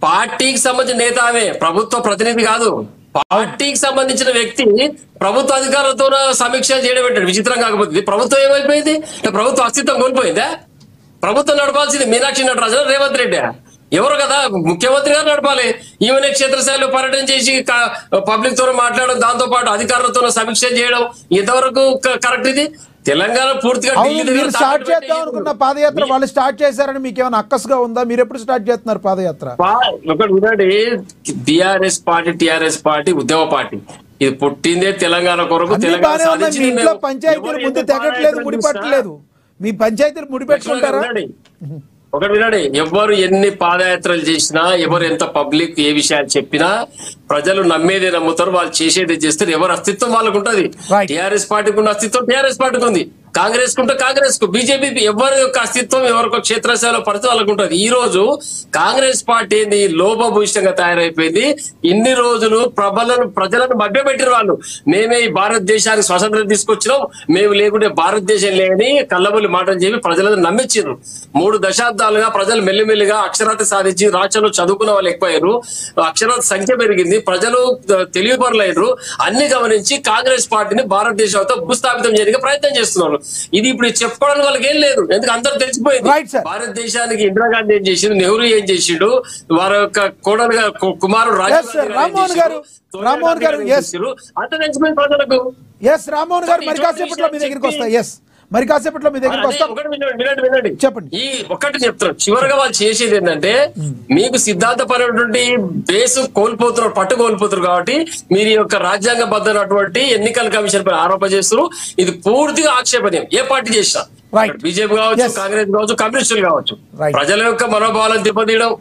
పార్టీకి సంబంధించిన నేత ఆమె, ప్రభుత్వ ప్రతినిధి కాదు. పార్టీకి సంబంధించిన వ్యక్తి ప్రభుత్వ అధికారులతో సమీక్ష చేయడం ఏంటంటే విచిత్రం. కాకపోతే ప్రభుత్వం ఏమైపోయింది? ప్రభుత్వ అస్తిత్వం కోల్పోయిందా? ప్రభుత్వం నడపాల్సింది మీనాక్షి నటరాజన్, రేవంత్ రెడ్డి ఎవరు కదా, ముఖ్యమంత్రి గారు నడపాలి. ఈమెనే క్షేత్రస్థాయిలో పర్యటన చేసి పబ్లిక్ తో మాట్లాడడం, దాంతో పాటు అధికారులతో సమీక్ష చేయడం ఎంతవరకు కరెక్ట్? ఇది తెలంగాణ పూర్తిగా మీరు స్టార్ట్ చేద్దాం అనుకున్న పాదయాత్ర వాళ్ళు స్టార్ట్ చేశారని మీకు ఏమైనా అక్కసుగా ఉందా? మీరు ఎప్పుడు స్టార్ట్ చేస్తున్నారు పాదయాత్ర? ఒకటి వినండి, టిఆర్ఎస్ పార్టీ ఉద్యమ పార్టీ. ఇది పుట్టిందే తెలంగాణ కొరకు. ఇంట్లో పంచాయతీలు ముందు తెగట్లేదు, ముడిపట్టలేదు. మీ పంచాయతీలు ముడిపెట్టుకుంటారా? ఒకటి వినండి, ఎవరు ఎన్ని పాదయాత్రలు చేసినా, ఎవరు ఎంత పబ్లిక్ ఏ విషయాలు చెప్పినా ప్రజలు నమ్మేదే నమ్ముతారు, వాళ్ళు చేసేది చేస్తారు. ఎవరు అస్తిత్వం వాళ్ళకు ఉంటది. టిఆర్ఎస్ పార్టీకి ఉన్న అస్తిత్వం టిఆర్ఎస్ పార్టీకి ఉంది, కాంగ్రెస్ కుంటే కాంగ్రెస్ కు, బీజేపీ ఎవరి యొక్క అస్తిత్వం ఎవరికి క్షేత్రస్థాయిలో పరిస్థితి వాళ్ళకు ఉంటుంది. ఈ రోజు కాంగ్రెస్ పార్టీ ఏంది లోపభూయిష్టంగా తయారైపోయింది. ఇన్ని రోజులు ప్రజలను మభ్యపెట్టిన వాళ్ళు, మేమే ఈ భారతదేశానికి స్వతంత్రం తీసుకొచ్చినాం, మేము లేకుంటే భారతదేశం లేని కళ్ళబొల్లి మాటలు చెప్పి ప్రజలను నమ్మించారు. 3 దశాబ్దాలుగా ప్రజలు మెల్లిమెల్లిగా అక్షరాస్యత సాధించి రాష్ట్రంలో చదువుకున్న వాళ్ళు ఎక్కువయ్యారు, అక్షరాస్యత సంఖ్య పెరిగింది, ప్రజలు తెలివిపరులయ్యారు. అన్ని గమనించి కాంగ్రెస్ పార్టీని భారతదేశంతో భూస్థాపితం చేయడానికి ప్రయత్నం చేస్తున్నారు. ఇది ఇప్పుడు చెప్పుకోవడానికి వాళ్ళకి ఏం లేదు, ఎందుకు అందరూ తెలిసిపోయింది. భారతదేశానికి ఇందిరాగాంధీ ఏం చేసిండు, నెహ్రూ ఏం చేసిండు, వారి యొక్క కోడలుగా కుమారుడు రామ్మోహన్ గారు అంత తెలిసిపోయింది ప్రజలకు. రామ్మోహన్ గారు మరి కాసేపట్లో మీ దగ్గరికి వస్తాయి. మరి కాసేపట్లో మీ దగ్గరికి వస్తాం. వినండి, చెప్పండి. ఈ ఒక్కటి చెప్తారు, చివరిగా వాళ్ళు చేసేది ఏంటంటే, మీకు సిద్ధాంతపరమైనటువంటి బేసు కోల్పోతున్నారు, పట్టు కోల్పోతున్నారు. కాబట్టి మీరు యొక్క రాజ్యాంగబద్ధమైనటువంటి ఎన్నికల కమిషన్ పై ఆరోపణ చేస్తున్నారు. ఇది పూర్తిగా ఆక్షేపణీయం, ఏ పార్టీ చేసినా. బీజేపీ కావచ్చు, కాంగ్రెస్ కావచ్చు, కమ్యూనిస్టులు కావచ్చు. ప్రజల యొక్క మనోభావాలను దెబ్బతీయడం,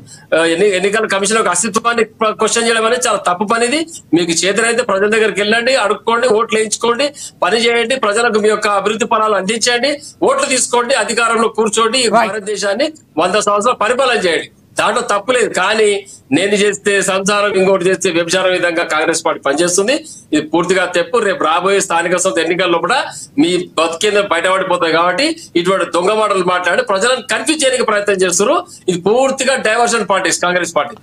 ఎన్నికల కమిషన్ యొక్క అస్తిత్వాన్ని క్వశ్చన్ చేయడం అనేది చాలా తప్పు పనిది. మీకు చేతనైతే ప్రజల దగ్గరికి వెళ్ళండి, అడుక్కోండి, ఓట్లు వేయించుకోండి, పని చేయండి, ప్రజలకు మీ యొక్క అభివృద్ధి ఫలాలు అందించండి, ఓట్లు తీసుకోండి, అధికారంలో కూర్చోండి, భారతదేశాన్ని 100 సంవత్సరాలు పరిపాలన చేయండి. దాంట్లో తప్పు లేదు. కానీ నేను చేస్తే సంసారం, ఇంకోటి చేస్తే వ్యభిచారం విధంగా కాంగ్రెస్ పార్టీ పనిచేస్తుంది. ఇది పూర్తిగా తప్పు. రేపు రాబోయే స్థానిక సంస్థ ఎన్నికల్లో కూడా మీ బతికేంద్ర బయటపడిపోతాయి. కాబట్టి ఇటువంటి దొంగ మాటలు మాట్లాడి ప్రజలను కన్ఫ్యూజ్ చేయడానికి ప్రయత్నం చేస్తున్నారు. ఇది పూర్తిగా డైవర్షన్ పార్టీస్, కాంగ్రెస్ పార్టీ.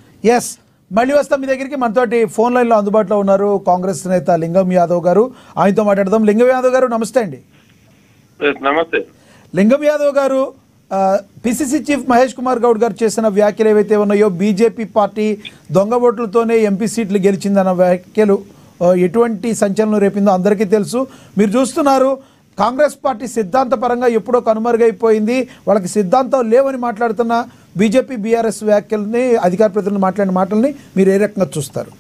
మళ్ళీ వస్తాం మీ దగ్గరికి. మనతోటి ఫోన్ లైన్ లో అందుబాటులో ఉన్నారు కాంగ్రెస్ నేత లింగం యాదవ్ గారు, ఆయనతో మాట్లాడదాం. లింగం యాదవ్ గారు నమస్తే అండి. నమస్తే. లింగం యాదవ్ గారు, పిసిసి చీఫ్ మహేష్ కుమార్ గౌడ్ గారు చేసిన వ్యాఖ్యలు ఏవైతే ఉన్నాయో, బీజేపీ పార్టీ దొంగ ఓట్లతోనే ఎంపీ సీట్లు గెలిచిందన్న వ్యాఖ్యలు ఎటువంటి సంచలనం రేపిందో అందరికీ తెలుసు. మీరు చూస్తున్నారు, కాంగ్రెస్ పార్టీ సిద్ధాంతపరంగా ఎప్పుడో కనుమరుగైపోయింది, వాళ్ళకి సిద్ధాంతం లేవని మాట్లాడుతున్న బీజేపీ బీఆర్ఎస్ వ్యాఖ్యల్ని, అధికార ప్రతినిధులు మాట్లాడిన మాటల్ని మీరు ఏ రకంగా చూస్తారు?